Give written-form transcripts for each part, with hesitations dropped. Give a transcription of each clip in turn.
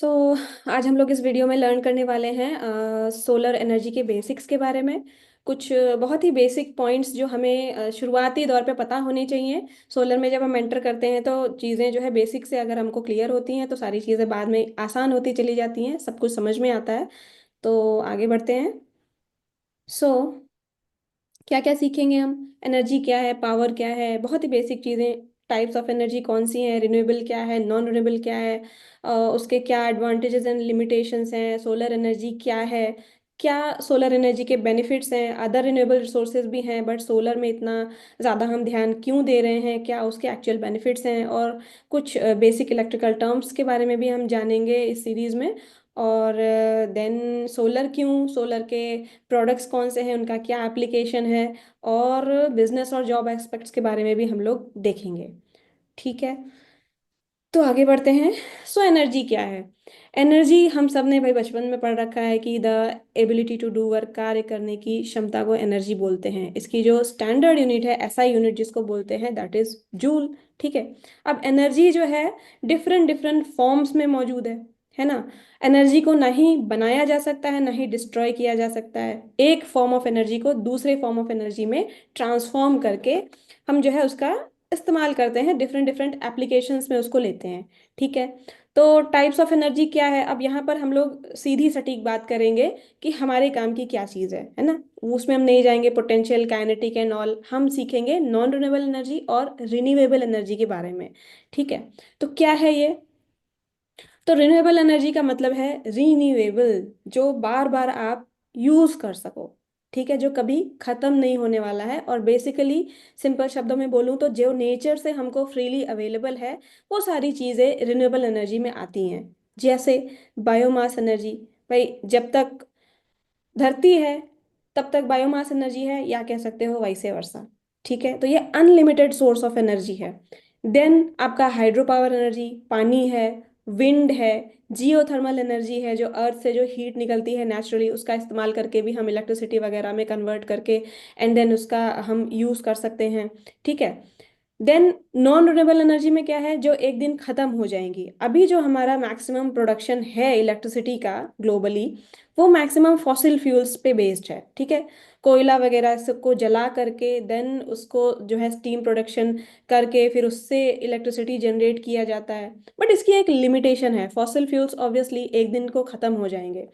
सो आज हम लोग इस वीडियो में लर्न करने वाले हैं सोलर एनर्जी के बेसिक्स के बारे में। कुछ बहुत ही बेसिक पॉइंट्स जो हमें शुरुआती दौर पे पता होने चाहिए। सोलर में जब हम एंटर करते हैं तो चीज़ें जो है बेसिक से अगर हमको क्लियर होती हैं तो सारी चीज़ें बाद में आसान होती चली जाती हैं, सब कुछ समझ में आता है। तो आगे बढ़ते हैं। सो क्या क्या सीखेंगे हम? एनर्जी क्या है, पावर क्या है, बहुत ही बेसिक चीज़ें। टाइप्स ऑफ एनर्जी कौन सी हैं, रिन्यूएबल क्या है, नॉन रिन्यूएबल क्या है, उसके क्या एडवांटेजेस एंड लिमिटेशंस हैं, सोलर एनर्जी क्या है, क्या सोलर एनर्जी के बेनिफिट्स हैं। अदर रिन्यूएबल रिसोर्सेज भी हैं बट सोलर में इतना ज़्यादा हम ध्यान क्यों दे रहे हैं, क्या उसके एक्चुअल बेनिफिट्स हैं, और कुछ बेसिक इलेक्ट्रिकल टर्म्स के बारे में भी हम जानेंगे इस सीरीज़ में। और देन सोलर क्यों, सोलर के प्रोडक्ट्स कौन से हैं, उनका क्या एप्लीकेशन है, और बिजनेस और जॉब एस्पेक्ट्स के बारे में भी हम लोग देखेंगे। ठीक है, तो आगे बढ़ते हैं। सो एनर्जी क्या है? एनर्जी हम सब ने भाई बचपन में पढ़ रखा है कि the ability to do work, कार्य करने की क्षमता को एनर्जी बोलते हैं। इसकी जो स्टैंडर्ड यूनिट है, एसआई यूनिट जिसको बोलते हैं, दैट इज जूल। ठीक है। अब एनर्जी जो है डिफरेंट डिफरेंट फॉर्म्स में मौजूद है ना। एनर्जी को ना ही बनाया जा सकता है ना ही डिस्ट्रॉय किया जा सकता है। एक फॉर्म ऑफ एनर्जी को दूसरे फॉर्म ऑफ एनर्जी में ट्रांसफॉर्म करके हम जो है उसका इस्तेमाल करते हैं, डिफरेंट डिफरेंट एप्लीकेशंस में उसको लेते हैं। ठीक है। तो टाइप्स ऑफ एनर्जी क्या है, अब यहाँ पर हम लोग सीधी सटीक बात करेंगे कि हमारे काम की क्या चीज़ है ना। उसमें हम नहीं जाएंगे पोटेंशियल, काइनेटिक एंड ऑल, हम सीखेंगे नॉन रिन्यूएबल एनर्जी और रिन्यूएबल एनर्जी के बारे में। ठीक है। तो क्या है ये? तो रिन्यूएबल एनर्जी का मतलब है रीन्यूएबल, जो बार बार आप यूज कर सको। ठीक है, जो कभी खत्म नहीं होने वाला है। और बेसिकली सिंपल शब्दों में बोलूं तो जो नेचर से हमको फ्रीली अवेलेबल है वो सारी चीजें रिन्यूएबल एनर्जी में आती हैं। जैसे बायोमास एनर्जी, भाई जब तक धरती है तब तक बायोमास एनर्जी है, या कह सकते हो वाइसे वर्सा। ठीक है, तो ये अनलिमिटेड सोर्स ऑफ एनर्जी है। देन आपका हाइड्रो पावर एनर्जी, पानी है, विंड है, जियोथर्मल एनर्जी है, जो अर्थ से जो हीट निकलती है नेचुरली, उसका इस्तेमाल करके भी हम इलेक्ट्रिसिटी वगैरह में कन्वर्ट करके एंड देन उसका हम यूज कर सकते हैं। ठीक है। देन नॉन रिन्यूएबल एनर्जी में क्या है, जो एक दिन खत्म हो जाएंगी। अभी जो हमारा मैक्सिमम प्रोडक्शन है इलेक्ट्रिसिटी का ग्लोबली, वो मैक्सिमम फॉसिल फ्यूल्स पे बेस्ड है। ठीक है। कोयला वगैरह सबको जला करके देन उसको जो है स्टीम प्रोडक्शन करके फिर उससे इलेक्ट्रिसिटी जनरेट किया जाता है। बट इसकी एक लिमिटेशन है, फॉसिल फ्यूल्स ऑब्वियसली एक दिन को खत्म हो जाएंगे।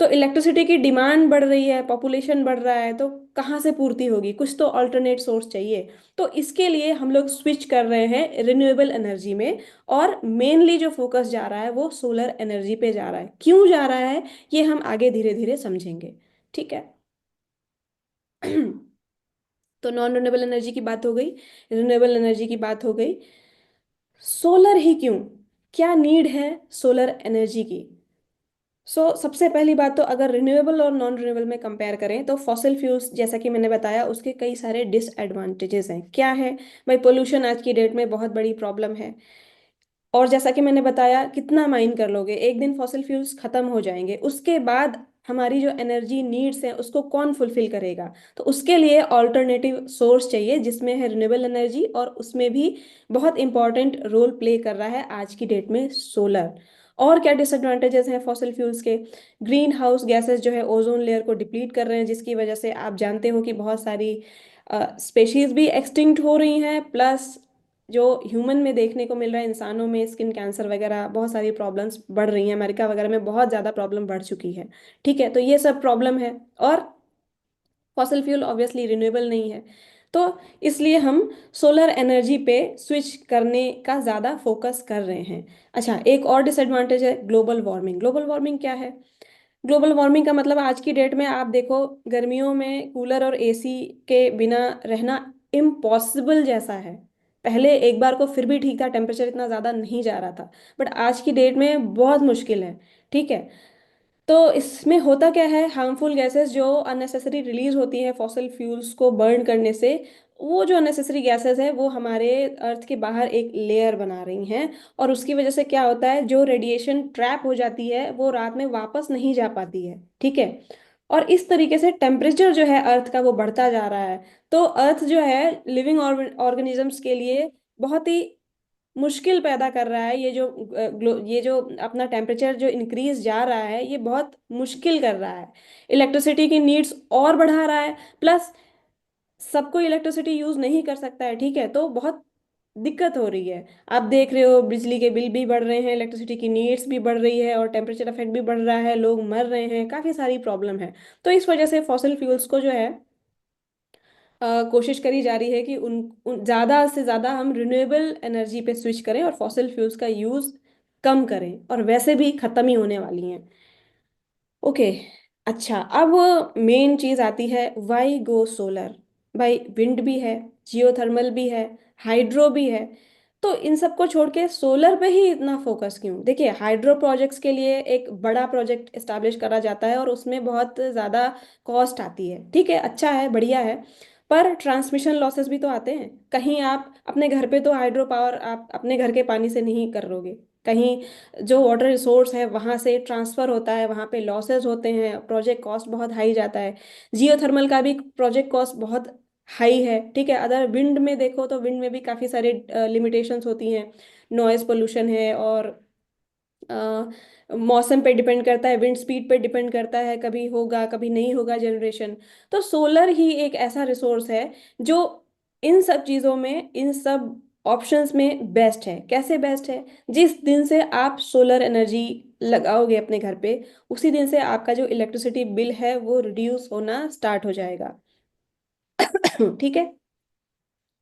तो इलेक्ट्रिसिटी की डिमांड बढ़ रही है, पॉपुलेशन बढ़ रहा है, तो कहाँ से पूर्ति होगी? कुछ तो अल्टरनेट सोर्स चाहिए। तो इसके लिए हम लोग स्विच कर रहे हैं रिन्यूएबल एनर्जी में। और मेनली जो फोकस जा रहा है वो सोलर एनर्जी पे जा रहा है। क्यों जा रहा है ये हम आगे धीरे धीरे समझेंगे। ठीक है। तो नॉन रिन्यूएबल एनर्जी की बात हो गई, रिन्यूएबल एनर्जी की बात हो गई। सोलर ही क्यों? क्या नीड है सोलर एनर्जी की? सबसे पहली बात तो अगर रिन्यूएबल और नॉन रिन्यूएबल में कंपेयर करें तो फॉसिल फ्यूल्स जैसा कि मैंने बताया उसके कई सारे डिसएडवांटेजेस हैं। क्या है भाई? पोल्यूशन आज की डेट में बहुत बड़ी प्रॉब्लम है। और जैसा कि मैंने बताया, कितना माइन कर लोगे? एक दिन फॉसिल फ्यूल्स खत्म हो जाएंगे, उसके बाद हमारी जो एनर्जी नीड्स हैं उसको कौन फुलफिल करेगा? तो उसके लिए ऑल्टरनेटिव सोर्स चाहिए जिसमें है रिन्यूएबल एनर्जी, और उसमें भी बहुत इंपॉर्टेंट रोल प्ले कर रहा है आज की डेट में सोलर। और क्या डिसएडवांटेजेस हैं फॉसिल फ्यूल्स के? ग्रीन हाउस गैसेस जो है ओजोन लेयर को डिप्लीट कर रहे हैं, जिसकी वजह से आप जानते हो कि बहुत सारी स्पेशीज भी एक्सटिंक्ट हो रही हैं। प्लस जो ह्यूमन में देखने को मिल रहा है, इंसानों में स्किन कैंसर वगैरह बहुत सारी प्रॉब्लम्स बढ़ रही हैं। अमेरिका वगैरह में बहुत ज़्यादा प्रॉब्लम बढ़ चुकी है। ठीक है, तो ये सब प्रॉब्लम है। और फॉसल फ्यूल ऑब्वियसली रिन्यूएबल नहीं है। तो इसलिए हम सोलर एनर्जी पे स्विच करने का ज़्यादा फोकस कर रहे हैं। अच्छा, एक और डिसएडवांटेज है ग्लोबल वार्मिंग। ग्लोबल वार्मिंग क्या है? ग्लोबल वार्मिंग का मतलब आज की डेट में आप देखो, गर्मियों में कूलर और एसी के बिना रहना इम्पॉसिबल जैसा है। पहले एक बार को फिर भी ठीक था, टेम्परेचर इतना ज़्यादा नहीं जा रहा था, बट आज की डेट में बहुत मुश्किल है। ठीक है। तो इसमें होता क्या है, हार्मफुल गैसेस जो अननेसेसरी रिलीज होती है फॉसिल फ्यूल्स को बर्न करने से, वो जो अननेसेसरी गैसेस है वो हमारे अर्थ के बाहर एक लेयर बना रही हैं। और उसकी वजह से क्या होता है, जो रेडिएशन ट्रैप हो जाती है वो रात में वापस नहीं जा पाती है। ठीक है। और इस तरीके से टेम्परेचर जो है अर्थ का वो बढ़ता जा रहा है। तो अर्थ जो है लिविंग ऑर्गेनिजम्स के लिए बहुत ही मुश्किल पैदा कर रहा है। ये जो अपना टेम्परेचर जो इंक्रीज जा रहा है, ये बहुत मुश्किल कर रहा है, इलेक्ट्रिसिटी की नीड्स और बढ़ा रहा है। प्लस सबको इलेक्ट्रिसिटी यूज नहीं कर सकता है, ठीक है, तो बहुत दिक्कत हो रही है। आप देख रहे हो बिजली के बिल भी बढ़ रहे हैं, इलेक्ट्रिसिटी की नीड्स भी बढ़ रही है, और टेम्परेचर इफेक्ट भी बढ़ रहा है, लोग मर रहे हैं, काफी सारी प्रॉब्लम है। तो इस वजह से फॉसिल फ्यूल्स को जो है कोशिश करी जा रही है कि ज्यादा से ज्यादा हम रिन्यूएबल एनर्जी पे स्विच करें और फॉसिल फ्यूल्स का यूज कम करें, और वैसे भी खत्म ही होने वाली हैं। ओके। अच्छा, अब मेन चीज आती है, वाई गो सोलर। भाई विंड भी है, जियोथर्मल भी है, हाइड्रो भी है, तो इन सबको छोड़ के सोलर पे ही इतना फोकस क्यों? देखिए, हाइड्रो प्रोजेक्ट्स के लिए एक बड़ा प्रोजेक्ट एस्टैब्लिश करा जाता है और उसमें बहुत ज़्यादा कॉस्ट आती है, ठीक है, अच्छा है, बढ़िया है। पर ट्रांसमिशन लॉसेस भी तो आते हैं। कहीं आप अपने घर पे तो हाइड्रो पावर आप अपने घर के पानी से नहीं कर लोगे, कहीं जो वाटर रिसोर्स है वहां से ट्रांसफर होता है, वहां पे लॉसेस होते हैं, प्रोजेक्ट कॉस्ट बहुत हाई जाता है। जियोथर्मल का भी प्रोजेक्ट कॉस्ट बहुत हाई है, ठीक है। अदर विंड में देखो तो विंड में भी काफ़ी सारे लिमिटेशंस होती हैं, नॉइज पोल्यूशन है, और मौसम पे डिपेंड करता है, विंड स्पीड पे डिपेंड करता है, कभी होगा कभी नहीं होगा जनरेशन। तो सोलर ही एक ऐसा रिसोर्स है जो इन सब चीज़ों में, इन सब ऑप्शंस में बेस्ट है। कैसे बेस्ट है? जिस दिन से आप सोलर एनर्जी लगाओगे अपने घर पे, उसी दिन से आपका जो इलेक्ट्रिसिटी बिल है वो रिड्यूस होना स्टार्ट हो जाएगा। ठीक है।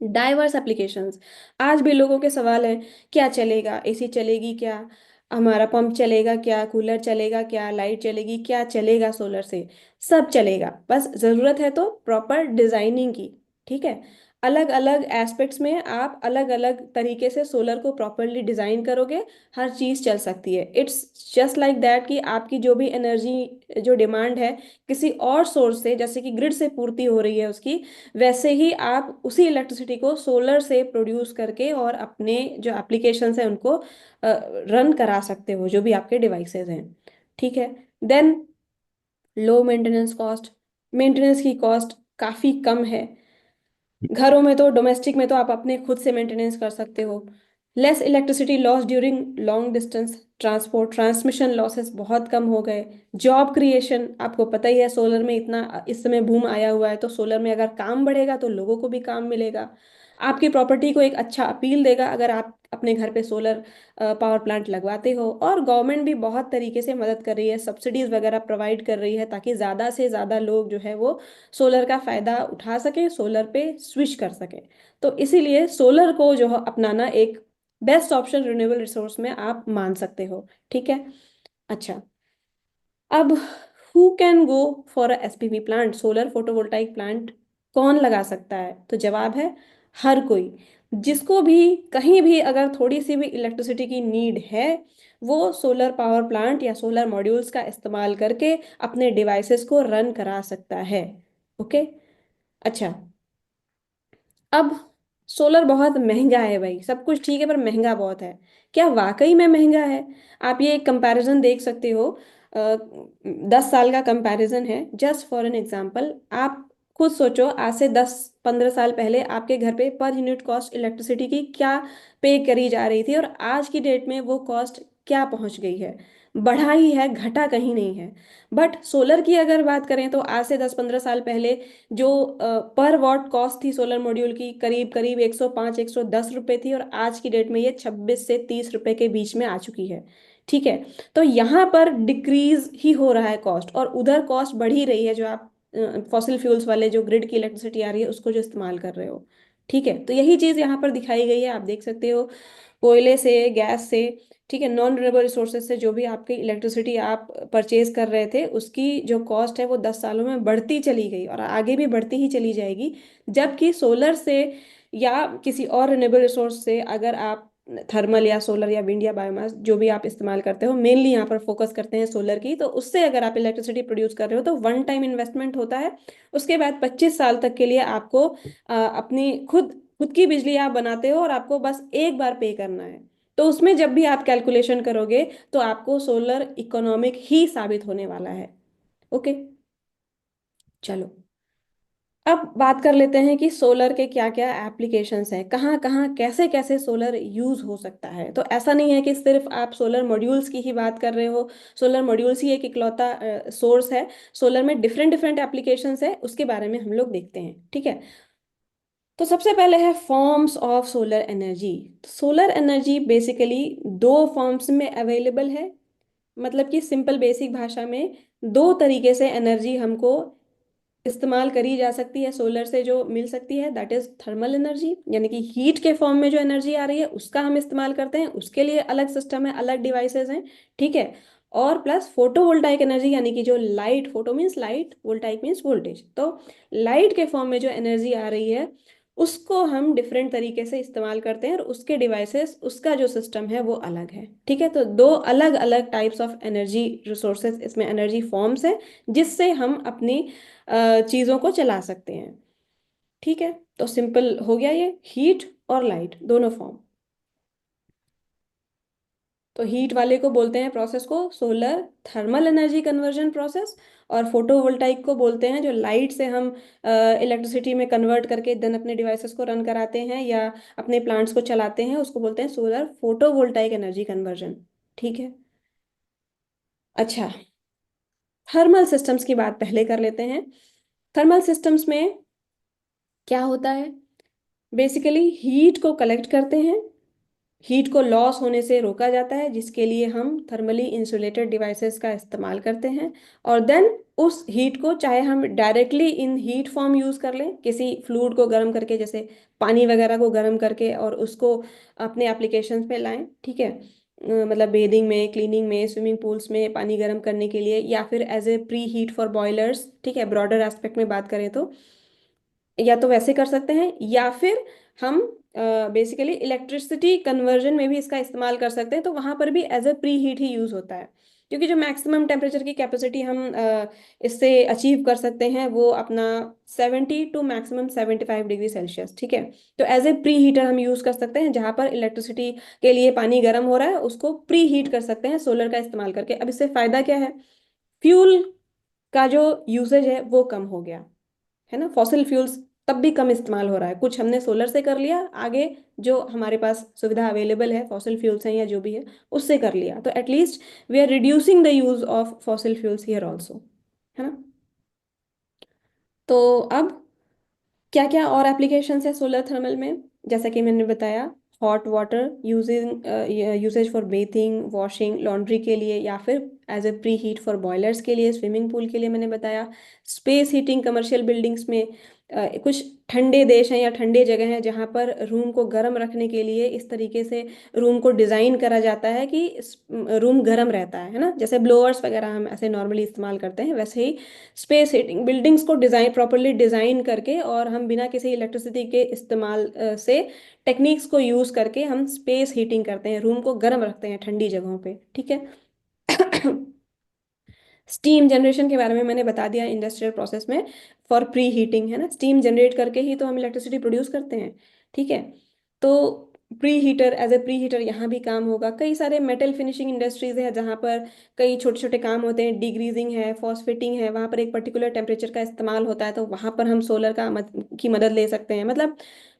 Diverse applications. आज भी लोगों के सवाल है, क्या चलेगा, एसी चलेगी क्या, हमारा पंप चलेगा क्या, कूलर चलेगा क्या, लाइट चलेगी क्या, चलेगा सोलर से? सब चलेगा, बस ज़रूरत है तो प्रॉपर डिजाइनिंग की। ठीक है। अलग अलग एस्पेक्ट्स में आप अलग अलग तरीके से सोलर को प्रॉपरली डिजाइन करोगे, हर चीज़ चल सकती है। इट्स जस्ट लाइक दैट कि आपकी जो भी एनर्जी जो डिमांड है किसी और सोर्स से, जैसे कि ग्रिड से पूर्ति हो रही है उसकी, वैसे ही आप उसी इलेक्ट्रिसिटी को सोलर से प्रोड्यूस करके और अपने जो एप्लीकेशंस हैं उनको रन करा सकते हो, जो भी आपके डिवाइसेस हैं। ठीक है। Then low maintenance cost. Maintenance की कॉस्ट काफ़ी कम है। घरों में तो, डोमेस्टिक में तो आप अपने खुद से मेंटेनेंस कर सकते हो। Less electricity loss during long distance transport, transmission losses बहुत कम हो गए। जॉब क्रिएशन, आपको पता ही है सोलर में इतना इस समय बूम आया हुआ है, तो सोलर में अगर काम बढ़ेगा तो लोगों को भी काम मिलेगा। आपकी प्रॉपर्टी को एक अच्छा अपील देगा अगर आप अपने घर पे सोलर पावर प्लांट लगवाते हो। और गवर्नमेंट भी बहुत तरीके से मदद कर रही है, सब्सिडीज वगैरह प्रोवाइड कर रही है, ताकि ज़्यादा से ज़्यादा लोग जो है वो सोलर का फायदा उठा सके, सोलर पे स्विच कर सके। तो इसीलिए सोलर को जो है अपनाना एक बेस्ट ऑप्शन रिन्यूएबल रिसोर्स में आप मान सकते हो। ठीक है। अच्छा, अब who can go for a SPV plant, solar photovoltaic plant कौन लगा सकता है? तो जवाब है, हर कोई। जिसको भी कहीं भी अगर थोड़ी सी भी इलेक्ट्रिसिटी की नीड है, वो सोलर पावर प्लांट या सोलर मॉड्यूल्स का इस्तेमाल करके अपने डिवाइसेस को रन करा सकता है। ओके। अच्छा, अब सोलर बहुत महंगा है भाई, सब कुछ ठीक है पर महंगा बहुत है। क्या वाकई में महंगा है? आप ये एक कंपैरिजन देख सकते हो। 10 साल का कंपैरिजन है, जस्ट फॉर एन एग्जांपल। आप खुद सोचो, आज से 10-15 साल पहले आपके घर पे पर यूनिट कॉस्ट इलेक्ट्रिसिटी की क्या पे करी जा रही थी, और आज की डेट में वो कॉस्ट क्या पहुंच गई है? बढ़ा ही है, घटा कहीं नहीं है। बट सोलर की अगर बात करें तो आज से 10-15 साल पहले जो पर वॉट कॉस्ट थी सोलर मॉड्यूल की, करीब करीब 105-110 रुपए थी, और आज की डेट में ये 26 से 30 रुपए के बीच में आ चुकी है। ठीक है। तो यहाँ पर डिक्रीज ही हो रहा है कॉस्ट, और उधर कॉस्ट बढ़ ही रही है, जो आप फॉसिल फ्यूल्स वाले जो ग्रिड की इलेक्ट्रिसिटी आ रही है उसको जो इस्तेमाल कर रहे हो। ठीक है, तो यही चीज़ यहाँ पर दिखाई गई है, आप देख सकते हो। कोयले से, गैस से, ठीक है, नॉन रिन्यूएबल रिसोर्सेज से जो भी आपकी इलेक्ट्रिसिटी आप परचेज कर रहे थे, उसकी जो कॉस्ट है वो 10 सालों में बढ़ती चली गई और आगे भी बढ़ती ही चली जाएगी। जबकि सोलर से या किसी और रिन्यूएबल रिसोर्स से, अगर आप थर्मल या सोलर या विंड या बायोमास जो भी आप इस्तेमाल करते हो, मेनली यहाँ पर फोकस करते हैं सोलर की, तो उससे अगर आप इलेक्ट्रिसिटी प्रोड्यूस कर रहे हो तो वन टाइम इन्वेस्टमेंट होता है। उसके बाद 25 साल तक के लिए आपको अपनी खुद खुद की बिजली आप बनाते हो, और आपको बस एक बार पे करना है। तो उसमें जब भी आप कैलकुलेशन करोगे तो आपको सोलर इकोनॉमिक ही साबित होने वाला है। ओके। चलो। अब बात कर लेते हैं कि सोलर के क्या क्या एप्लीकेशंस हैं, कहाँ कहाँ कैसे कैसे सोलर यूज हो सकता है। तो ऐसा नहीं है कि सिर्फ आप सोलर मॉड्यूल्स की ही बात कर रहे हो। सोलर मॉड्यूल्स ही एक इकलौता सोर्स है। सोलर में डिफरेंट डिफरेंट एप्लीकेशंस है, उसके बारे में हम लोग देखते हैं, ठीक है। तो सबसे पहले है forms of solar energy. Solar energy basically दो फॉर्म्स में अवेलेबल है। मतलब कि सिंपल बेसिक भाषा में दो तरीके से एनर्जी हमको इस्तेमाल करी जा सकती है, सोलर से जो मिल सकती है, दैट इज थर्मल एनर्जी, यानी कि हीट के फॉर्म में जो एनर्जी आ रही है उसका हम इस्तेमाल करते हैं, उसके लिए अलग सिस्टम है, अलग डिवाइसेस हैं, ठीक है। और प्लस फोटोवोल्टाइक एनर्जी, यानी कि जो light, photo means light, voltaic means voltage, तो लाइट के फॉर्म में जो एनर्जी आ रही है उसको हम डिफरेंट तरीके से इस्तेमाल करते हैं, और उसके डिवाइसेस, उसका जो सिस्टम है वो अलग है, ठीक है। तो दो अलग अलग टाइप्स ऑफ एनर्जी रिसोर्सेज, इसमें एनर्जी फॉर्म्स हैं जिससे हम अपनी चीज़ों को चला सकते हैं, ठीक है। तो सिंपल हो गया ये, हीट और लाइट दोनों फॉर्म। तो हीट वाले को बोलते हैं प्रोसेस को solar thermal energy conversion process, और फोटोवोल्टाइक को बोलते हैं जो लाइट से हम इलेक्ट्रिसिटी में कन्वर्ट करके देन अपने डिवाइसेस को रन कराते हैं या अपने प्लांट्स को चलाते हैं, उसको बोलते हैं सोलर फोटोवोल्टाइक एनर्जी कन्वर्जन, ठीक है। अच्छा, थर्मल सिस्टम्स की बात पहले कर लेते हैं। थर्मल सिस्टम्स में क्या होता है, बेसिकली हीट को कलेक्ट करते हैं, हीट को लॉस होने से रोका जाता है, जिसके लिए हम थर्मली इंसुलेटेड डिवाइसेस का इस्तेमाल करते हैं। और देन उस हीट को चाहे हम directly in heat form use कर लें, किसी फ्लूइड को गर्म करके, जैसे पानी वगैरह को गर्म करके, और उसको अपने एप्लीकेशंस पे लाएं, ठीक है। मतलब बेदिंग में, क्लीनिंग में, स्विमिंग पूल्स में पानी गर्म करने के लिए, या फिर as a preheat for boilers, ठीक है, ब्रॉडर एस्पेक्ट में बात करें तो, या तो वैसे कर सकते हैं, या फिर हम बेसिकली इलेक्ट्रिसिटी कन्वर्जन में भी इसका इस्तेमाल कर सकते हैं, तो वहां पर भी एज ए प्री हीट ही यूज होता है, क्योंकि जो मैक्सिमम टेम्परेचर की कैपेसिटी हम इससे अचीव कर सकते हैं वो अपना 70 टू मैक्सिमम 75 डिग्री सेल्सियस, ठीक है। तो एज ए प्री हीटर हम यूज कर सकते हैं, जहां पर इलेक्ट्रिसिटी के लिए पानी गर्म हो रहा है उसको प्री हीट कर सकते हैं सोलर का इस्तेमाल करके। अब इससे फायदा क्या है, फ्यूल का जो यूसेज है वो कम हो गया, है ना। फॉसिल फ्यूल्स तब भी कम इस्तेमाल हो रहा है, कुछ हमने सोलर से कर लिया, आगे जो हमारे पास सुविधा अवेलेबल है फॉसिल फ्यूल्स हैं या जो भी है उससे कर लिया, तो at least we are reducing the use of fossil fuels here also, है ना। तो अब क्या क्या और एप्लीकेशंस है सोलर थर्मल में, जैसा कि मैंने बताया, hot water using, usage for bathing, washing, laundry के लिए, या फिर as a preheat for boilers के लिए, स्विमिंग पूल के लिए मैंने बताया। स्पेस हीटिंग कमर्शियल बिल्डिंग्स में, कुछ ठंडे देश हैं या ठंडे जगह हैं जहाँ पर रूम को गर्म रखने के लिए इस तरीके से रूम को डिज़ाइन करा जाता है कि रूम गर्म रहता है ना, जैसे ब्लोअर्स वगैरह हम ऐसे नॉर्मली इस्तेमाल करते हैं, वैसे ही स्पेस हीटिंग बिल्डिंग्स को डिज़ाइन प्रॉपरली डिज़ाइन करके, और हम बिना किसी इलेक्ट्रिसिटी के इस्तेमाल से टेक्निक्स को यूज़ करके हम स्पेस हीटिंग करते हैं, रूम को गर्म रखते हैं ठंडी जगहों पे, ठीक है। स्टीम जनरेशन के बारे में मैंने बता दिया इंडस्ट्रियल प्रोसेस में, फॉर प्री हीटिंग, है ना, स्टीम जनरेट करके ही तो हम इलेक्ट्रिसिटी प्रोड्यूस करते हैं, ठीक है। तो preheater, as a preheater यहाँ भी काम होगा। कई सारे मेटल फिनिशिंग इंडस्ट्रीज है जहाँ पर कई छोटे छोटे काम होते हैं, डिग्रीजिंग है, फॉस्फेटिंग है, वहाँ पर एक पर्टिकुलर टेम्परेचर का इस्तेमाल होता है, तो वहाँ पर हम सोलर का की मदद ले सकते हैं। मतलब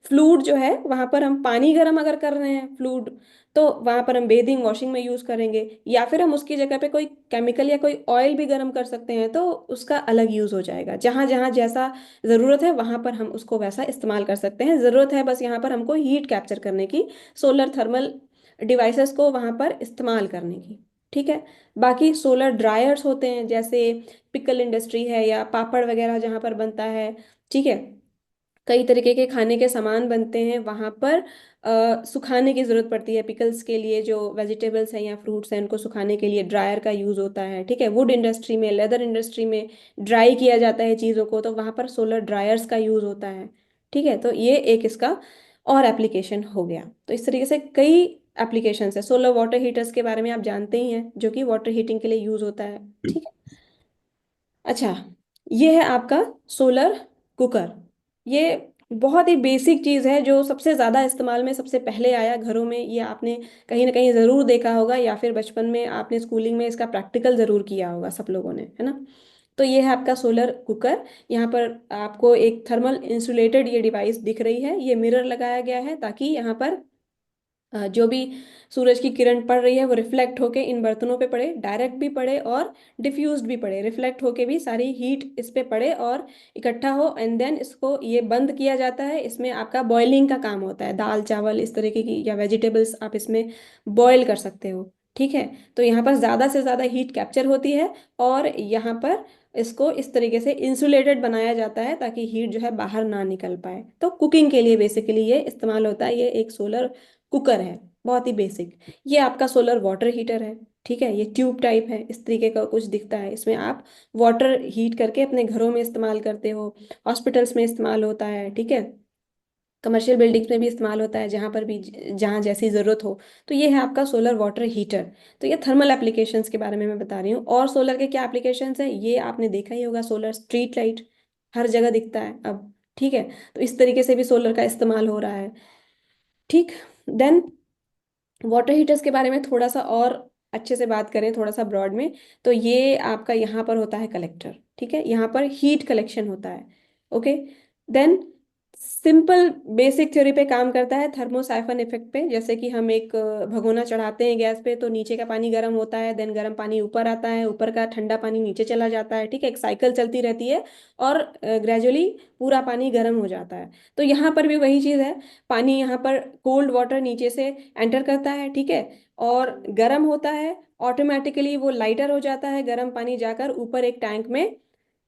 फ्लूड जो है वहाँ पर हम पानी गर्म अगर कर रहे हैं फ्लूड, तो वहां पर हम बेदिंग वॉशिंग में यूज करेंगे, या फिर हम उसकी जगह पे कोई केमिकल या कोई ऑयल भी गर्म कर सकते हैं, तो उसका अलग यूज हो जाएगा। जहां जहां जैसा जरूरत है वहां पर हम उसको वैसा इस्तेमाल कर सकते हैं। जरूरत है बस यहाँ पर हमको हीट कैप्चर करने की, सोलर थर्मल डिवाइसेस को वहां पर इस्तेमाल करने की, ठीक है। बाकी सोलर ड्रायर्स होते हैं, जैसे पिकल इंडस्ट्री है या पापड़ वगैरह जहाँ पर बनता है, ठीक है, कई तरीके के खाने के सामान बनते हैं वहां पर सुखाने की जरूरत पड़ती है। पिकल्स के लिए जो वेजिटेबल्स हैं या फ्रूट्स हैं उनको सुखाने के लिए ड्रायर का यूज होता है, ठीक है। वुड इंडस्ट्री में, लेदर इंडस्ट्री में ड्राई किया जाता है चीज़ों को, तो वहां पर सोलर ड्रायर्स का यूज होता है, ठीक है। तो ये एक इसका और एप्लीकेशन हो गया। तो इस तरीके से कई एप्लीकेशंस है। सोलर वाटर हीटर्स के बारे में आप जानते ही हैं, जो कि वाटर हीटिंग के लिए यूज होता है, ठीक है। अच्छा, ये है आपका सोलर कुकर। ये बहुत ही बेसिक चीज़ है जो सबसे ज़्यादा इस्तेमाल में सबसे पहले आया घरों में, ये आपने कहीं ना कहीं ज़रूर देखा होगा, या फिर बचपन में आपने स्कूलिंग में इसका प्रैक्टिकल ज़रूर किया होगा सब लोगों ने, है ना। तो ये है आपका सोलर कुकर। यहाँ पर आपको एक थर्मल इंसुलेटेड ये डिवाइस दिख रही है, ये मिरर लगाया गया है ताकि यहाँ पर जो भी सूरज की किरण पड़ रही है वो रिफ्लेक्ट होके इन बर्तनों पे पड़े, डायरेक्ट भी पड़े और डिफ्यूज्ड भी पड़े, रिफ्लेक्ट होके भी सारी हीट इस पे पड़े और इकट्ठा हो, एंड देन इसको ये बंद किया जाता है। इसमें आपका बॉइलिंग का काम होता है, दाल चावल इस तरीके की या वेजिटेबल्स आप इसमें बॉयल कर सकते हो। ठीक है, तो यहाँ पर ज़्यादा से ज़्यादा हीट कैप्चर होती है और यहाँ पर इसको इस तरीके से इंसुलेटेड बनाया जाता है ताकि हीट जो है बाहर ना निकल पाए। तो कुकिंग के लिए बेसिकली ये इस्तेमाल होता है। ये एक सोलर कुकर है, बहुत ही बेसिक। ये आपका सोलर वाटर हीटर है। ठीक है, ये ट्यूब टाइप है, इस तरीके का कुछ दिखता है। इसमें आप वाटर हीट करके अपने घरों में इस्तेमाल करते हो, हॉस्पिटल्स में इस्तेमाल होता है। ठीक है, कमर्शियल बिल्डिंग्स में भी इस्तेमाल होता है, जहाँ पर भी जहाँ जैसी ज़रूरत हो। तो ये है आपका सोलर वाटर हीटर। तो ये थर्मल एप्लीकेशंस के बारे में मैं बता रही हूँ। और सोलर के क्या एप्लीकेशंस हैं ये आपने देखा ही होगा, सोलर स्ट्रीट लाइट हर जगह दिखता है अब। ठीक है, तो इस तरीके से भी सोलर का इस्तेमाल हो रहा है। ठीक, देन वाटर हीटर्स के बारे में थोड़ा सा और अच्छे से बात करें, थोड़ा सा ब्रॉड में, तो ये आपका यहाँ पर होता है कलेक्टर। ठीक है, यहाँ पर हीट कलेक्शन होता है। Okay, then simple basic theory पे काम करता है, थर्मोसाइफन इफेक्ट पे। जैसे कि हम एक भगोना चढ़ाते हैं गैस पे, तो नीचे का पानी गर्म होता है, देन गर्म पानी ऊपर आता है, ऊपर का ठंडा पानी नीचे चला जाता है। ठीक है, एक साइकिल चलती रहती है और ग्रेजुअली पूरा पानी गर्म हो जाता है। तो यहाँ पर भी वही चीज़ है, पानी यहाँ पर कोल्ड वाटर नीचे से एंटर करता है। ठीक है, और गर्म होता है, ऑटोमेटिकली वो लाइटर हो जाता है, गर्म पानी जाकर ऊपर एक टैंक में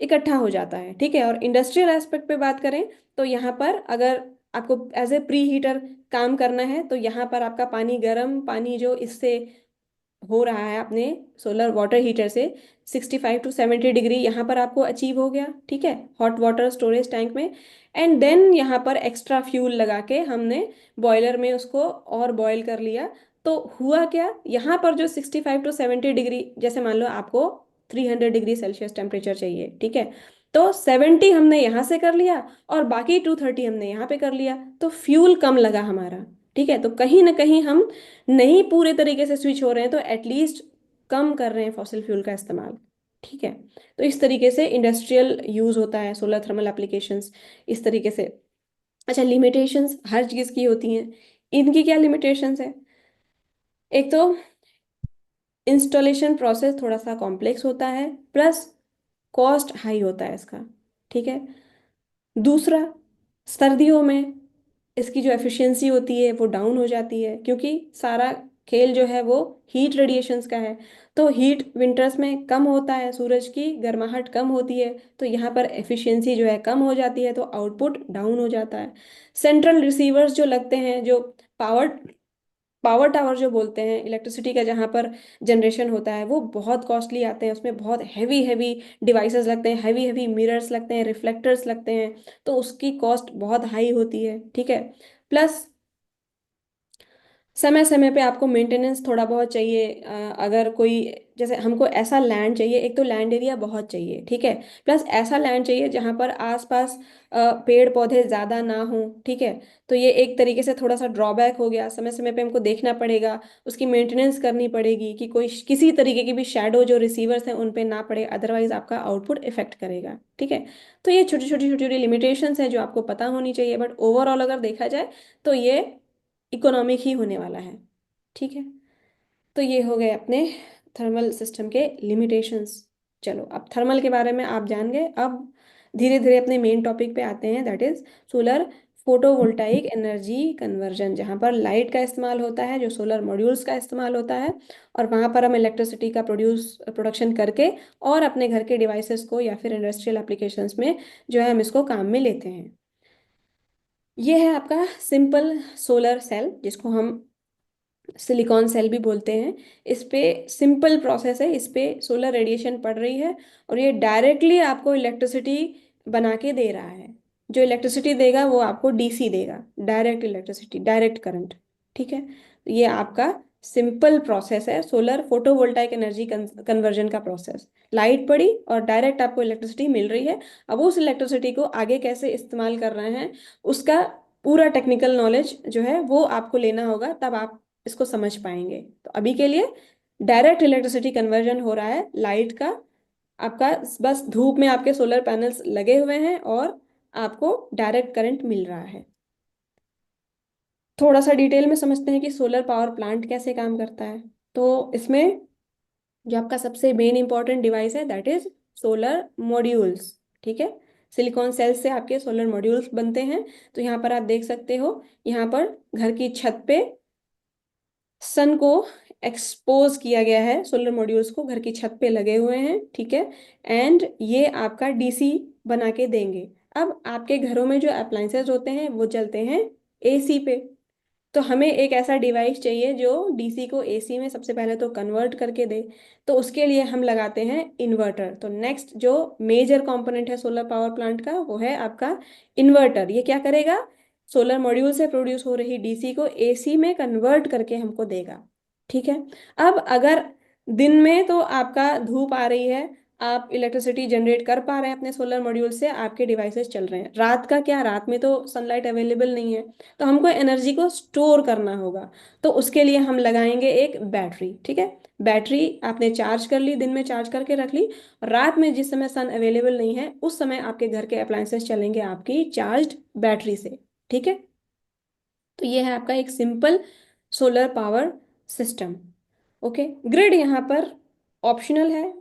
इकट्ठा हो जाता है। ठीक है, और इंडस्ट्रियल एस्पेक्ट पे बात करें तो यहाँ पर अगर आपको एज ए प्री हीटर काम करना है तो यहाँ पर आपका पानी, गर्म पानी जो इससे हो रहा है अपने सोलर वाटर हीटर से, 65 to 70 डिग्री यहाँ पर आपको अचीव हो गया। ठीक है, हॉट वाटर स्टोरेज टैंक में। एंड देन यहाँ पर एक्स्ट्रा फ्यूल लगा के हमने बॉयलर में उसको और बॉयल कर लिया। तो हुआ क्या, यहाँ पर जो 65 to 70 डिग्री, जैसे मान लो आपको 300 डिग्री सेल्सियस टेम्परेचर चाहिए। ठीक है, तो 70 हमने यहाँ से कर लिया और बाकी 230 हमने यहाँ पे कर लिया, तो फ्यूल कम लगा हमारा। ठीक है, तो कहीं ना कहीं हम नहीं पूरे तरीके से स्विच हो रहे हैं तो एटलीस्ट कम कर रहे हैं फॉसिल फ्यूल का इस्तेमाल। ठीक है, तो इस तरीके से इंडस्ट्रियल यूज होता है सोलर थर्मल एप्लीकेशंस इस तरीके से। अच्छा, लिमिटेशंस हर चीज़ की होती हैं, इनकी क्या लिमिटेशंस है? एक तो इंस्टॉलेशन प्रोसेस थोड़ा सा कॉम्प्लेक्स होता है, प्लस कॉस्ट हाई होता है इसका। ठीक है, दूसरा, सर्दियों में इसकी जो एफिशिएंसी होती है वो डाउन हो जाती है, क्योंकि सारा खेल जो है वो हीट रेडिएशंस का है। तो हीट विंटर्स में कम होता है, सूरज की गर्माहट कम होती है, तो यहाँ पर एफिशिएंसी जो है कम हो जाती है, तो आउटपुट डाउन हो जाता है। सेंट्रल रिसीवर्स जो लगते हैं, जो पावर पावर टावर जो बोलते हैं, इलेक्ट्रिसिटी का जहाँ पर जनरेशन होता है, वो बहुत कॉस्टली आते हैं। उसमें बहुत हैवी हैवी डिवाइसेस लगते हैं, हैवी हैवी मिरर्स लगते हैं, रिफ्लेक्टर्स लगते हैं, तो उसकी कॉस्ट बहुत हाई होती है। ठीक है, प्लस समय समय पे आपको मेंटेनेंस थोड़ा बहुत चाहिए। अगर कोई, जैसे हमको ऐसा लैंड चाहिए, एक तो लैंड एरिया बहुत चाहिए। ठीक है, प्लस ऐसा लैंड चाहिए जहाँ पर आसपास पेड़ पौधे ज़्यादा ना हो। ठीक है, तो ये एक तरीके से थोड़ा सा ड्रॉबैक हो गया, समय समय पे हमको देखना पड़ेगा, उसकी मेंटेनेंस करनी पड़ेगी कि कोई किसी तरीके की भी शेडो जो रिसीवर्स हैं उन पे ना पड़े, अदरवाइज आपका आउटपुट इफेक्ट करेगा। ठीक है, तो ये छोटी छोटी छोटी छोटी लिमिटेशंस हैं जो आपको पता होनी चाहिए, बट ओवरऑल अगर देखा जाए तो ये इकोनॉमिक ही होने वाला है। ठीक है, तो ये हो गए अपने थर्मल सिस्टम के लिमिटेशंस। चलो, अब थर्मल के बारे में आप जान गए, अब धीरे धीरे अपने मेन टॉपिक पे आते हैं, that is solar photovoltaic energy conversion, जहाँ पर लाइट का इस्तेमाल होता है, जो सोलर मॉड्यूल्स का इस्तेमाल होता है, और वहाँ पर हम इलेक्ट्रिसिटी का प्रोडक्शन करके और अपने घर के डिवाइसेस को या फिर इंडस्ट्रियल एप्लीकेशंस में जो है हम इसको काम में लेते हैं। ये है आपका सिंपल सोलर सेल, जिसको हम सिलिकॉन सेल भी बोलते हैं। इस पे सिंपल प्रोसेस है, इस पे सोलर रेडिएशन पड़ रही है और ये डायरेक्टली आपको इलेक्ट्रिसिटी बना के दे रहा है। जो इलेक्ट्रिसिटी देगा वो आपको डीसी देगा, डायरेक्ट इलेक्ट्रिसिटी, डायरेक्ट करंट। ठीक है, तो ये आपका सिंपल प्रोसेस है सोलर फोटोवोल्टाइक एनर्जी कन्वर्जन का प्रोसेस। लाइट पड़ी और डायरेक्ट आपको इलेक्ट्रिसिटी मिल रही है। अब उस इलेक्ट्रिसिटी को आगे कैसे इस्तेमाल कर रहे हैं, उसका पूरा टेक्निकल नॉलेज जो है वो आपको लेना होगा, तब आप इसको समझ पाएंगे। तो अभी के लिए डायरेक्ट इलेक्ट्रिसिटी कन्वर्जन हो रहा है लाइट का आपका बस धूप में आपके सोलर पैनल्स लगे हुए हैं और आपको डायरेक्ट करंट मिल रहा है। थोड़ा सा डिटेल में समझते हैं कि सोलर पावर प्लांट कैसे काम करता है। तो इसमें जो आपका सबसे मेन इंपॉर्टेंट डिवाइस है दैट इज सोलर मॉड्यूल्स। ठीक है, सिलिकॉन सेल से आपके सोलर मॉड्यूल्स बनते हैं। तो यहाँ पर आप देख सकते हो, यहाँ पर घर की छत पे सन को एक्सपोज किया गया है, सोलर मॉड्यूल्स को घर की छत पे लगे हुए हैं। ठीक है, एंड ये आपका डीसी बना के देंगे। अब आपके घरों में जो अप्लायंसेस होते हैं वो चलते हैं एसी पे। तो हमें एक ऐसा डिवाइस चाहिए जो डीसी को एसी में सबसे पहले तो कन्वर्ट करके दे। तो उसके लिए हम लगाते हैं इन्वर्टर। तो नेक्स्ट जो मेजर कंपोनेंट है सोलर पावर प्लांट का वो है आपका इन्वर्टर। ये क्या करेगा, सोलर मॉड्यूल से प्रोड्यूस हो रही डीसी को एसी में कन्वर्ट करके हमको देगा। ठीक है, अब अगर दिन में तो आपका धूप आ रही है, आप इलेक्ट्रिसिटी जनरेट कर पा रहे हैं अपने सोलर मॉड्यूल से, आपके डिवाइसेस चल रहे हैं। रात का क्या, रात में तो सनलाइट अवेलेबल नहीं है, तो हमको एनर्जी को स्टोर करना होगा। तो उसके लिए हम लगाएंगे एक बैटरी। ठीक है, बैटरी आपने चार्ज कर ली, दिन में चार्ज करके रख ली, रात में जिस समय सन अवेलेबल नहीं है उस समय आपके घर के अप्लायंसेस चलेंगे आपकी चार्ज्ड बैटरी से। ठीक है, तो ये है आपका एक simple solar power system. Okay, grid यहाँ पर ऑप्शनल है,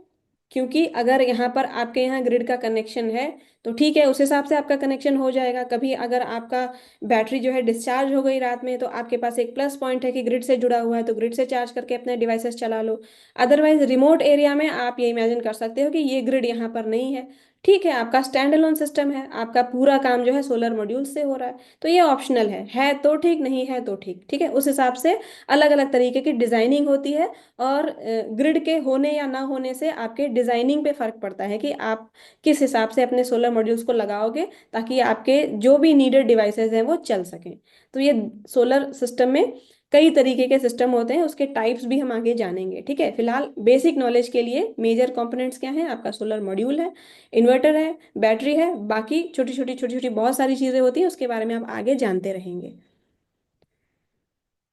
क्योंकि अगर यहाँ पर आपके यहाँ ग्रिड का कनेक्शन है तो ठीक है, उस हिसाब से आपका कनेक्शन हो जाएगा। कभी अगर आपका बैटरी जो है डिस्चार्ज हो गई रात में तो आपके पास एक प्लस पॉइंट है कि ग्रिड से जुड़ा हुआ है, तो ग्रिड से चार्ज करके अपने डिवाइसेस चला लो। अदरवाइज रिमोट एरिया में आप ये इमेजिन कर सकते हो कि ये ग्रिड यहाँ पर नहीं है, ठीक है, आपका स्टैंड अलोन सिस्टम है, आपका पूरा काम जो है सोलर मॉड्यूल से हो रहा है, तो ये ऑप्शनल है तो ठीक, नहीं है तो ठीक। ठीक है, उस हिसाब से अलग अलग तरीके की डिजाइनिंग होती है। और ग्रिड के होने या ना होने से आपके डिजाइनिंग पे फर्क पड़ता है कि आप किस हिसाब से अपने सोलर मॉड्यूल्स को लगाओगे ताकि आपके जो भी नीडेड डिवाइसेस हैं वो चल सकें। तो ये सोलर सिस्टम में कई तरीके के सिस्टम होते हैं, उसके टाइप्स भी हम आगे जानेंगे। ठीक है, फिलहाल बेसिक नॉलेज के लिए मेजर कंपोनेंट्स क्या हैं, आपका सोलर मॉड्यूल है, इन्वर्टर है, बैटरी है, बाकी छोटी छोटी बहुत सारी चीजें होती हैं, उसके बारे में आप आगे जानते रहेंगे।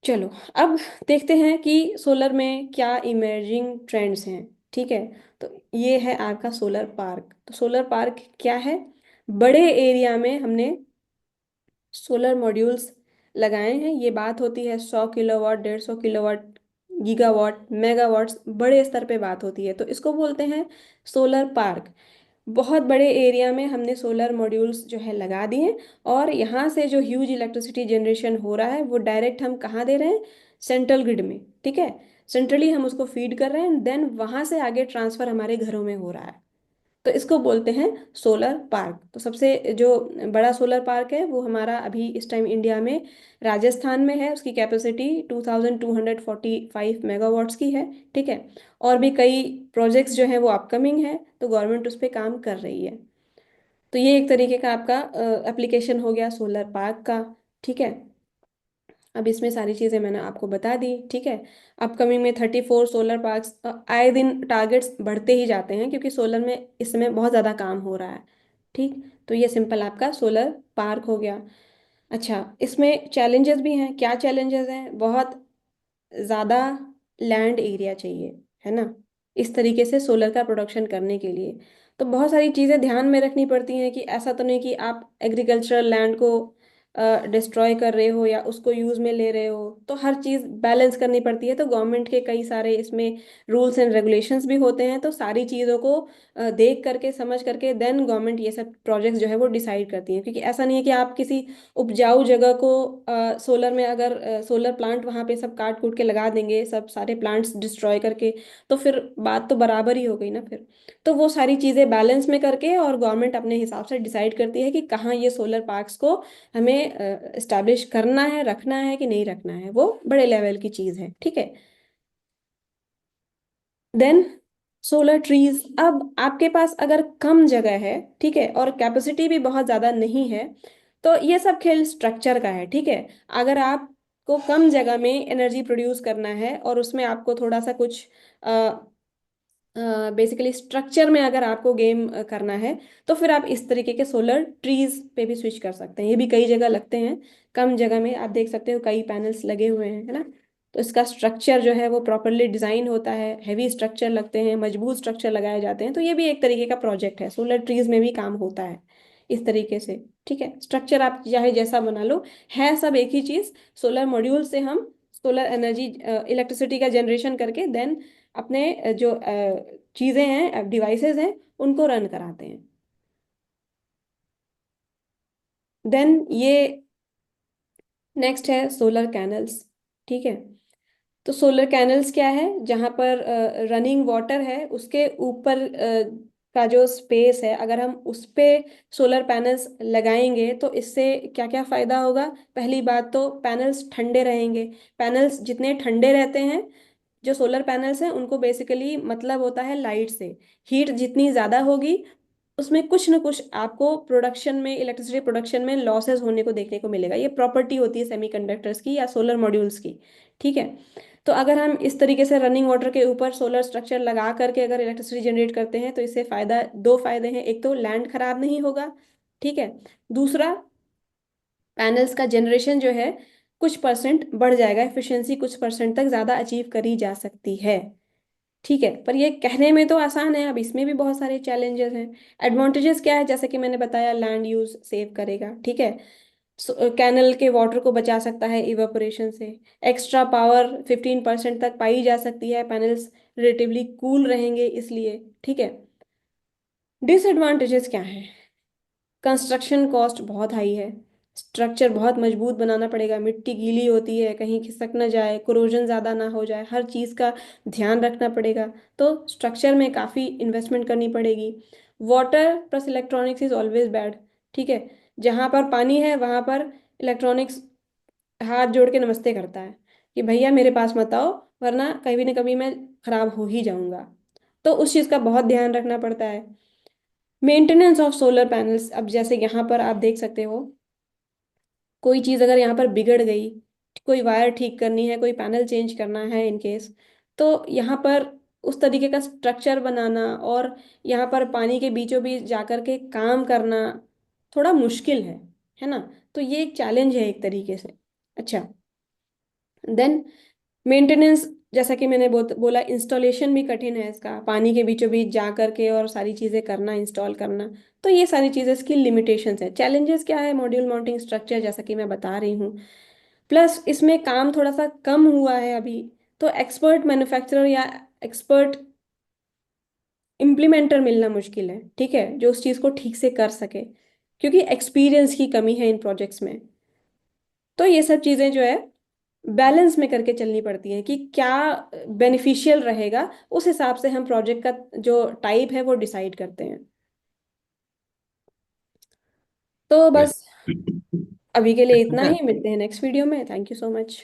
चलो, अब देखते हैं कि सोलर में क्या इमर्जिंग ट्रेंड्स हैं। ठीक है, तो ये है आपका सोलर पार्क। तो सोलर पार्क क्या है, बड़े एरिया में हमने सोलर मॉड्यूल्स लगाए हैं। ये बात होती है 100 किलोवाट, 150 किलोवाट, गीगावाट, मेगावाट्स, बड़े स्तर पे बात होती है, तो इसको बोलते हैं सोलर पार्क। बहुत बड़े एरिया में हमने सोलर मॉड्यूल्स जो है लगा दिए, और यहाँ से जो ह्यूज इलेक्ट्रिसिटी जनरेशन हो रहा है वो डायरेक्ट हम कहाँ दे रहे हैं, सेंट्रल ग्रिड में। ठीक है, सेंट्रली हम उसको फीड कर रहे हैं, देन वहाँ से आगे ट्रांसफर हमारे घरों में हो रहा है। तो इसको बोलते हैं सोलर पार्क। तो सबसे जो बड़ा सोलर पार्क है वो हमारा अभी इस टाइम इंडिया में राजस्थान में है, उसकी कैपेसिटी 2245 मेगावाट्स की है। ठीक है, और भी कई प्रोजेक्ट्स जो हैं वो अपकमिंग है, तो गवर्नमेंट उस पर काम कर रही है। तो ये एक तरीके का आपका एप्लीकेशन हो गया सोलर पार्क का। ठीक है, अब इसमें सारी चीज़ें मैंने आपको बता दी। ठीक है, अपकमिंग में 34 सोलर पार्क्स, आए दिन टारगेट्स बढ़ते ही जाते हैं क्योंकि सोलर में इस समय बहुत ज़्यादा काम हो रहा है। ठीक, तो ये सिंपल आपका सोलर पार्क हो गया। अच्छा, इसमें चैलेंजेस भी हैं। क्या चैलेंजेस हैं, बहुत ज़्यादा लैंड एरिया चाहिए, है ना, इस तरीके से सोलर का प्रोडक्शन करने के लिए। तो बहुत सारी चीज़ें ध्यान में रखनी पड़ती हैं कि ऐसा तो नहीं कि आप एग्रीकल्चरल लैंड को डिस्ट्रॉय कर रहे हो या उसको यूज़ में ले रहे हो, तो हर चीज़ बैलेंस करनी पड़ती है। तो गवर्नमेंट के कई सारे इसमें रूल्स एंड रेगुलेशंस भी होते हैं, तो सारी चीज़ों को देख करके समझ करके देन गवर्नमेंट ये सब प्रोजेक्ट्स जो है वो डिसाइड करती है। क्योंकि ऐसा नहीं है कि आप किसी उपजाऊ जगह को सोलर में अगर सोलर प्लांट वहां पे सब काट कूट के लगा देंगे, सब सारे प्लांट्स डिस्ट्रॉय करके, तो फिर बात तो बराबर ही हो गई ना फिर। तो वो सारी चीजें बैलेंस में करके और गवर्नमेंट अपने हिसाब से डिसाइड करती है कि कहाँ ये सोलर पार्क्स को हमें इस्टेब्लिश करना है, रखना है कि नहीं रखना है, वो बड़े लेवल की चीज है। ठीक है, देन सोलर ट्रीज। अब आपके पास अगर कम जगह है, ठीक है, और कैपेसिटी भी बहुत ज़्यादा नहीं है, तो ये सब खेल स्ट्रक्चर का है। ठीक है, अगर आपको कम जगह में एनर्जी प्रोड्यूस करना है और उसमें आपको थोड़ा सा कुछ बेसिकली स्ट्रक्चर में अगर आपको गेम करना है, तो फिर आप इस तरीके के सोलर ट्रीज पे भी स्विच कर सकते हैं। ये भी कई जगह लगते हैं, कम जगह में आप देख सकते हो कई पैनल्स लगे हुए हैं, है ना। तो इसका स्ट्रक्चर जो है वो प्रॉपरली डिजाइन होता है, हैवी स्ट्रक्चर लगते हैं, मजबूत स्ट्रक्चर लगाए जाते हैं। तो ये भी एक तरीके का प्रोजेक्ट है, सोलर ट्रीज में भी काम होता है इस तरीके से। ठीक है, स्ट्रक्चर आप चाहे जैसा बना लो, है सब एक ही चीज। सोलर मॉड्यूल से हम सोलर एनर्जी, इलेक्ट्रिसिटी का जनरेशन करके देन अपने जो चीजें हैं, डिवाइसेस हैं, उनको रन कराते हैं। देन ये नेक्स्ट है सोलर कैनल्स। ठीक है, तो सोलर कैनल्स क्या है, जहाँ पर रनिंग वाटर है उसके ऊपर का जो स्पेस है, अगर हम उस पे सोलर पैनल्स लगाएंगे तो इससे क्या क्या फायदा होगा। पहली बात तो पैनल्स ठंडे रहेंगे। पैनल्स जितने ठंडे रहते हैं, जो सोलर पैनल्स हैं उनको बेसिकली मतलब होता है लाइट से। हीट जितनी ज़्यादा होगी, उसमें कुछ ना कुछ आपको प्रोडक्शन में, इलेक्ट्रिसिटी प्रोडक्शन में लॉसेस होने को देखने को मिलेगा। ये प्रॉपर्टी होती है सेमीकंडक्टर्स की या सोलर मॉड्यूल्स की। ठीक है, तो अगर हम इस तरीके से रनिंग वाटर के ऊपर सोलर स्ट्रक्चर लगा करके अगर इलेक्ट्रिसिटी जनरेट करते हैं तो इससे फायदा, दो फायदे हैं। एक तो लैंड खराब नहीं होगा। ठीक है, दूसरा पैनल्स का जनरेशन जो है कुछ परसेंट बढ़ जाएगा, एफिशिएंसी कुछ परसेंट तक ज़्यादा अचीव करी जा सकती है। ठीक है, पर ये कहने में तो आसान है, अब इसमें भी बहुत सारे चैलेंजेस हैं। एडवांटेजेस क्या है, जैसे कि मैंने बताया, लैंड यूज सेव करेगा। ठीक है, कैनल के वाटर को बचा सकता है इवेपोरेशन से। एक्स्ट्रा पावर 15% तक पाई जा सकती है, पैनल्स रिलेटिवली कूल रहेंगे इसलिए। ठीक है, डिसएडवांटेजेस क्या है, कंस्ट्रक्शन कॉस्ट बहुत हाई है। स्ट्रक्चर बहुत मजबूत बनाना पड़ेगा, मिट्टी गीली होती है, कहीं खिसक ना जाए, कोरोजन ज़्यादा ना हो जाए, हर चीज़ का ध्यान रखना पड़ेगा। तो स्ट्रक्चर में काफ़ी इन्वेस्टमेंट करनी पड़ेगी। Water plus electronics is always bad. ठीक है, जहाँ पर पानी है वहाँ पर इलेक्ट्रॉनिक्स हाथ जोड़ के नमस्ते करता है कि भैया मेरे पास मत आओ, वरना कभी न कभी मैं खराब हो ही जाऊंगा। तो उस चीज़ का बहुत ध्यान रखना पड़ता है। मेंटेनेंस ऑफ सोलर पैनल्स, अब जैसे यहाँ पर आप देख सकते हो, कोई चीज़ अगर यहाँ पर बिगड़ गई, कोई वायर ठीक करनी है, कोई पैनल चेंज करना है इन केस, तो यहाँ पर उस तरीके का स्ट्रक्चर बनाना और यहाँ पर पानी के बीचों बीच जाकर के काम करना थोड़ा मुश्किल है ना। तो ये एक चैलेंज है एक तरीके से। अच्छा, देन मेंटेनेंस, जैसा कि मैंने बोला, इंस्टॉलेशन भी कठिन है इसका, पानी के बीचों बीच जा करके और सारी चीज़ें करना, इंस्टॉल करना। तो ये सारी चीज़ें इसकी लिमिटेशंस है। चैलेंजेस क्या है, मॉड्यूल माउंटिंग स्ट्रक्चर जैसा कि मैं बता रही हूँ, प्लस इसमें काम थोड़ा सा कम हुआ है अभी। तो एक्सपर्ट मैन्युफैक्चरर या एक्सपर्ट इम्प्लीमेंटर मिलना मुश्किल है। ठीक है, जो उस चीज़ को ठीक से कर सके, क्योंकि एक्सपीरियंस की कमी है इन प्रोजेक्ट्स में। तो ये सब चीज़ें जो है बैलेंस में करके चलनी पड़ती है कि क्या बेनिफिशियल रहेगा, उस हिसाब से हम प्रोजेक्ट का जो टाइप है वो डिसाइड करते हैं। तो बस राइट। अभी के लिए इतना अच्छा। ही, मिलते हैं नेक्स्ट वीडियो में। Thank you so much.